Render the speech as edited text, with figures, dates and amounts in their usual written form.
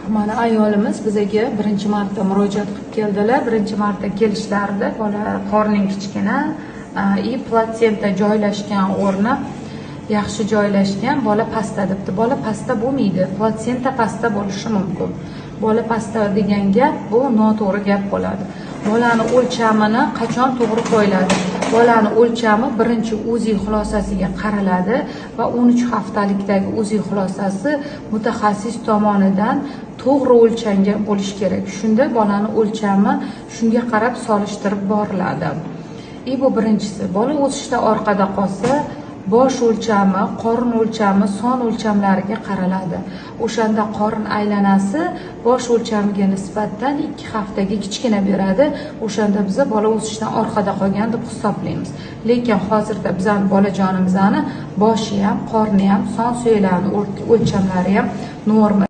Mana ayolimiz bizaga birinchi marta murojaat qilib keldilar. Birinchi marta kelishlarida bola qorning kichkina, platsenta joylashgan o'rni yaxshi joylashgan, bola pasta debdi. Bola pasta bo'lmaydi, platsenta pasta bo'lishi mumkin. Bola pasta degan gap bu noto'g'ri gap bo'ladi. Bolani o'lchamini qachon to'g'ri qo'yiladi? Bolani o'lchami birinchi UZI xulosasiga qaraladi va 13 haftalikdagi UZI xulosasi mutaxassis tomonidan to'g'ri o'lchangan bo'lishi kerak. Shunda bolani o'lchami shunga qarab solishtirib boriladi. Bu birinchisi. Bola o'sishda orqada qolsa, bosh o'lchami, qorin o'lchami, son o'lchamlariga qaraladi. O'shanda qorin aylanasi bosh o'lchamiga nisbatan 2 haftaga kichkina beradi. O'shanda biz bola o'sishdan orqada qolgan deb hisoblaymiz. Lekin hozirda bizning bolajonimizni boshi ham, qorni ham, son suyaklari o'lchamlari ham norma.